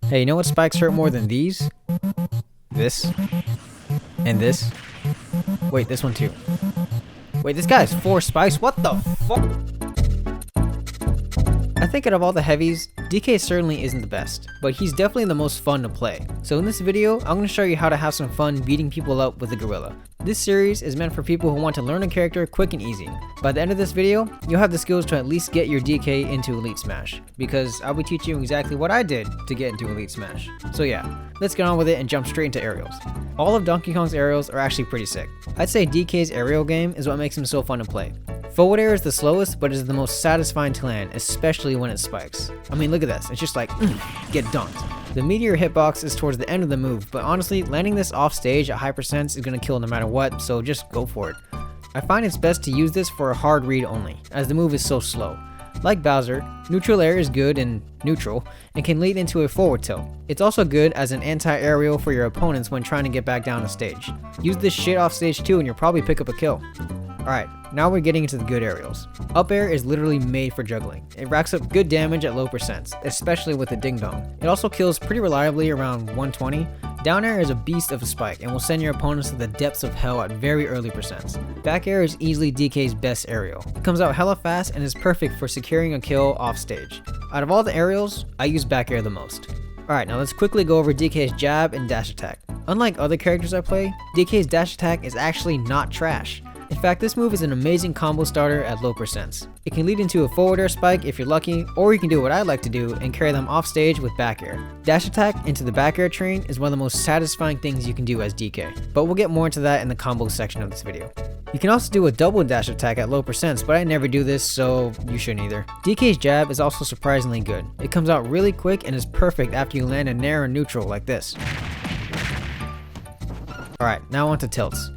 Hey, you know what spikes hurt more than these? This. And this. Wait, this one too. Wait, this guy has 4 spikes? What the fuck? I think out of all the heavies, DK certainly isn't the best, but he's definitely the most fun to play. So in this video, I'm going to show you how to have some fun beating people up with a gorilla. This series is meant for people who want to learn a character quick and easy. By the end of this video, you'll have the skills to at least get your DK into Elite Smash, because I'll be teaching you exactly what I did to get into Elite Smash. So yeah, let's get on with it and jump straight into aerials. All of Donkey Kong's aerials are actually pretty sick. I'd say DK's aerial game is what makes him so fun to play. Forward air is the slowest, but is the most satisfying to land, especially when it spikes. I mean, look at this, it's just like, get dunked. The meteor hitbox is towards the end of the move, but honestly, landing this off stage at high percents is gonna kill no matter what, so just go for it. I find it's best to use this for a hard read only, as the move is so slow. Like Bowser, neutral air is good in neutral, and can lead into a forward tilt. It's also good as an anti-aerial for your opponents when trying to get back down to stage. Use this shit off stage too and you'll probably pick up a kill. Alright, now we're getting into the good aerials. Up air is literally made for juggling. It racks up good damage at low percents, especially with the ding dong. It also kills pretty reliably around 120. Down air is a beast of a spike and will send your opponents to the depths of hell at very early percents. Back air is easily DK's best aerial. It comes out hella fast and is perfect for securing a kill off stage. Out of all the aerials, I use back air the most. Alright, now let's quickly go over DK's jab and dash attack. Unlike other characters I play, DK's dash attack is actually not trash. In fact, this move is an amazing combo starter at low percents. It can lead into a forward air spike if you're lucky, or you can do what I like to do and carry them off stage with back air. Dash attack into the back air train is one of the most satisfying things you can do as DK, but we'll get more into that in the combo section of this video. You can also do a double dash attack at low percents, but I never do this, so you shouldn't either. DK's jab is also surprisingly good. It comes out really quick and is perfect after you land a nair or neutral like this. Alright, now on to tilts.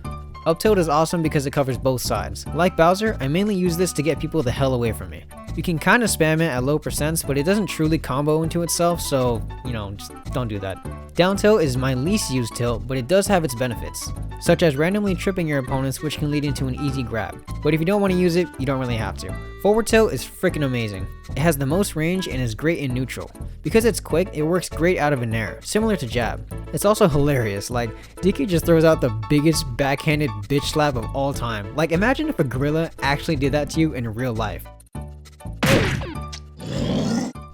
Up tilt is awesome because it covers both sides. Like Bowser, I mainly use this to get people the hell away from me. You can kinda spam it at low percents, but it doesn't truly combo into itself, so, just don't do that. Down tilt is my least used tilt, but it does have its benefits, such as randomly tripping your opponents, which can lead into an easy grab. But if you don't want to use it, you don't really have to. Forward tilt is freaking amazing. It has the most range and is great in neutral. Because it's quick, it works great out of an air, similar to jab. It's also hilarious, like, DK just throws out the biggest backhanded bitch slap of all time. Like, imagine if a gorilla actually did that to you in real life.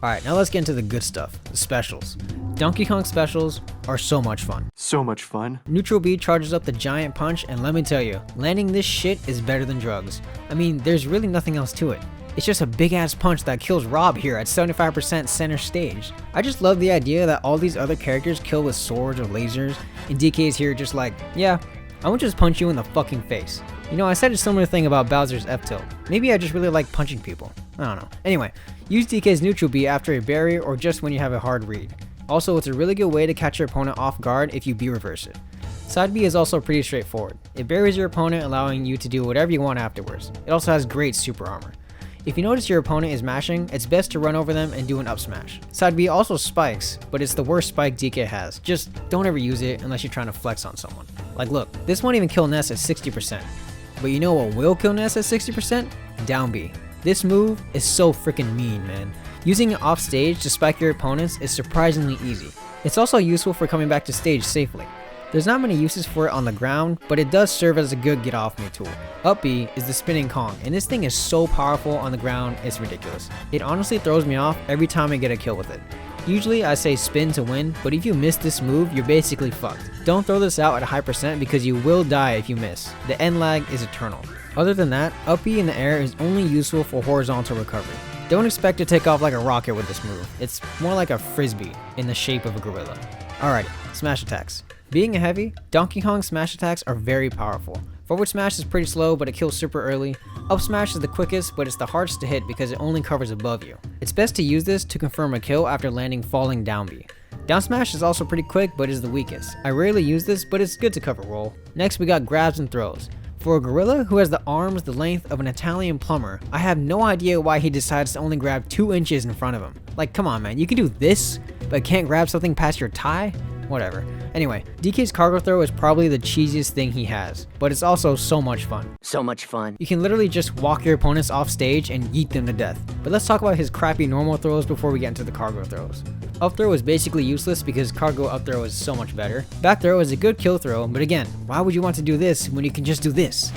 Alright, now let's get into the good stuff, the specials. Donkey Kong specials are so much fun. So much fun. Neutral B charges up the giant punch, and let me tell you, landing this shit is better than drugs. I mean, there's really nothing else to it. It's just a big ass punch that kills Rob here at 75% center stage. I just love the idea that all these other characters kill with swords or lasers, and DK's here just like, yeah, I won't just punch you in the fucking face. I said a similar thing about Bowser's F-tilt. Maybe I just really like punching people. I don't know. Anyway, use DK's neutral B after a barrier or just when you have a hard read. Also, it's a really good way to catch your opponent off guard if you B reverse it. Side B is also pretty straightforward. It buries your opponent, allowing you to do whatever you want afterwards. It also has great super armor. If you notice your opponent is mashing, it's best to run over them and do an up smash. Side B also spikes, but it's the worst spike DK has. Just don't ever use it unless you're trying to flex on someone. Like look, this won't even kill Ness at 60%. But you know what will kill Ness at 60%? Down B. This move is so freaking mean, man. Using it off stage to spike your opponents is surprisingly easy. It's also useful for coming back to stage safely. There's not many uses for it on the ground, but it does serve as a good get off me tool. Up B is the spinning Kong, and this thing is so powerful on the ground, it's ridiculous. It honestly throws me off every time I get a kill with it. Usually I say spin to win, but if you miss this move, you're basically fucked. Don't throw this out at a high percent because you will die if you miss. The end lag is eternal. Other than that, up B in the air is only useful for horizontal recovery. Don't expect to take off like a rocket with this move. It's more like a frisbee in the shape of a gorilla. Alright, smash attacks. Being a heavy, Donkey Kong's smash attacks are very powerful. Forward smash is pretty slow, but it kills super early. Up smash is the quickest, but it's the hardest to hit because it only covers above you. It's best to use this to confirm a kill after landing falling down B. Down smash is also pretty quick, but is the weakest. I rarely use this, but it's good to cover roll. Next we got grabs and throws. For a gorilla who has the arms the length of an Italian plumber, I have no idea why he decides to only grab 2 inches in front of him. Like, come on man, you can do this, but can't grab something past your thigh? whatever. Anyway, DK's cargo throw is probably the cheesiest thing he has, but it's also so much fun. So much fun. You can literally just walk your opponents off stage and yeet them to death. But let's talk about his crappy normal throws before we get into the cargo throws. Up throw is basically useless because cargo up throw is so much better. Back throw is a good kill throw, but again, why would you want to do this when you can just do this?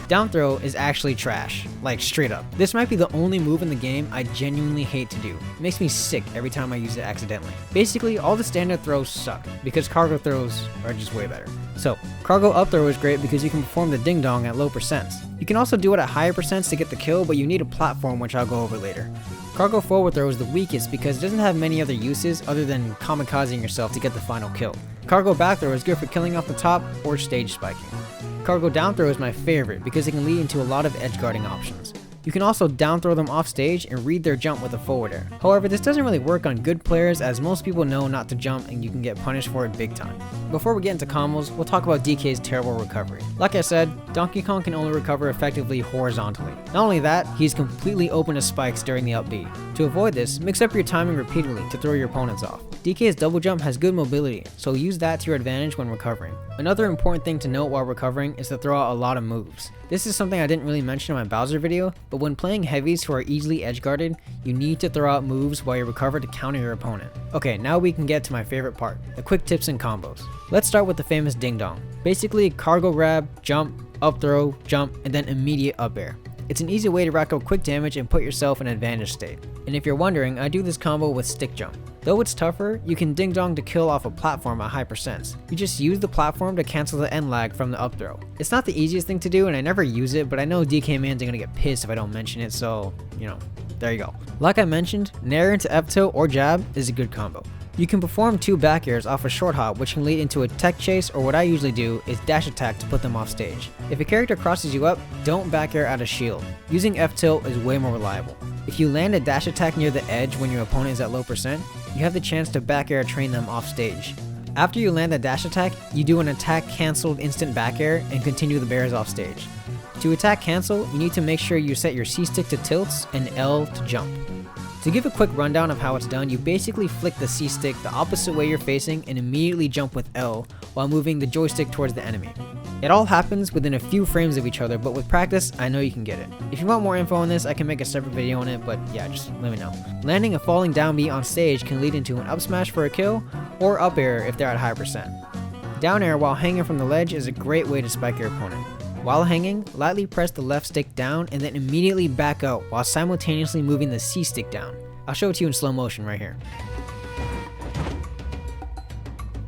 Down throw is actually trash, like straight up. This might be the only move in the game I genuinely hate to do. It makes me sick every time I use it accidentally. Basically, all the standard throws suck, because cargo throws are just way better. So, cargo up throw is great because you can perform the ding dong at low percents. You can also do it at higher percents to get the kill, but you need a platform, which I'll go over later. Cargo forward throw is the weakest because it doesn't have many other uses other than kamikazing yourself to get the final kill. Cargo back throw is good for killing off the top or stage spiking. Cargo down throw is my favorite because it can lead into a lot of edge guarding options. You can also down throw them off stage and read their jump with a forward air. However, this doesn't really work on good players as most people know not to jump and you can get punished for it big time. Before we get into combos, we'll talk about DK's terrible recovery. Like I said, Donkey Kong can only recover effectively horizontally. Not only that, he's completely open to spikes during the up B. To avoid this, mix up your timing repeatedly to throw your opponents off. DK's double jump has good mobility, so use that to your advantage when recovering. Another important thing to note while recovering is to throw out a lot of moves. This is something I didn't really mention in my Bowser video, but when playing heavies who are easily edge guarded, you need to throw out moves while you recover to counter your opponent. Okay, now we can get to my favorite part, the quick tips and combos. Let's start with the famous ding dong. Basically, cargo grab, jump, up throw, jump, and then immediate up air. It's an easy way to rack up quick damage and put yourself in an advantage state. And if you're wondering, I do this combo with stick jump. Though it's tougher, you can ding dong to kill off a platform at high percents. You just use the platform to cancel the end lag from the up throw. It's not the easiest thing to do and I never use it, but I know DK Man's gonna get pissed if I don't mention it, so, there you go. Like I mentioned, nair into F tilt or jab is a good combo. You can perform 2 back airs off a short hop, which can lead into a tech chase, or what I usually do is dash attack to put them off stage. If a character crosses you up, don't back air out of shield. Using F tilt is way more reliable. If you land a dash attack near the edge when your opponent is at low percent, you have the chance to back air train them off stage. After you land a dash attack, you do an attack cancelled instant back air and continue the bears off stage. To attack cancel, you need to make sure you set your C stick to tilts and L to jump. To give a quick rundown of how it's done, you basically flick the C stick the opposite way you're facing and immediately jump with L while moving the joystick towards the enemy. It all happens within a few frames of each other, but with practice, I know you can get it. If you want more info on this, I can make a separate video on it, but yeah, just let me know. Landing a falling down B on stage can lead into an up smash for a kill, or up air if they're at high percent. Down air while hanging from the ledge is a great way to spike your opponent. While hanging, lightly press the left stick down and then immediately back out while simultaneously moving the C stick down. I'll show it to you in slow motion right here.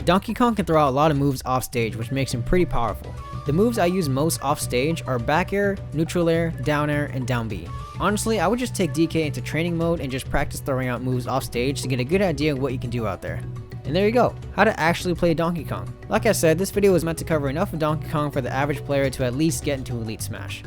Donkey Kong can throw out a lot of moves off stage, which makes him pretty powerful. The moves I use most off stage are back air, neutral air, down air, and down B. Honestly, I would just take DK into training mode and just practice throwing out moves off stage to get a good idea of what you can do out there. And there you go, how to actually play Donkey Kong. Like I said, this video was meant to cover enough of Donkey Kong for the average player to at least get into Elite Smash.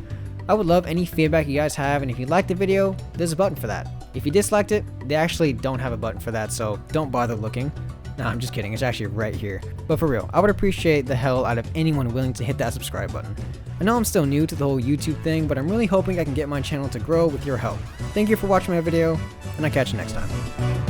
I would love any feedback you guys have, and if you liked the video, there's a button for that. If you disliked it, they actually don't have a button for that, so don't bother looking. Nah, I'm just kidding, it's actually right here. But for real, I would appreciate the hell out of anyone willing to hit that subscribe button. I know I'm still new to the whole YouTube thing, but I'm really hoping I can get my channel to grow with your help. Thank you for watching my video, and I'll catch you next time.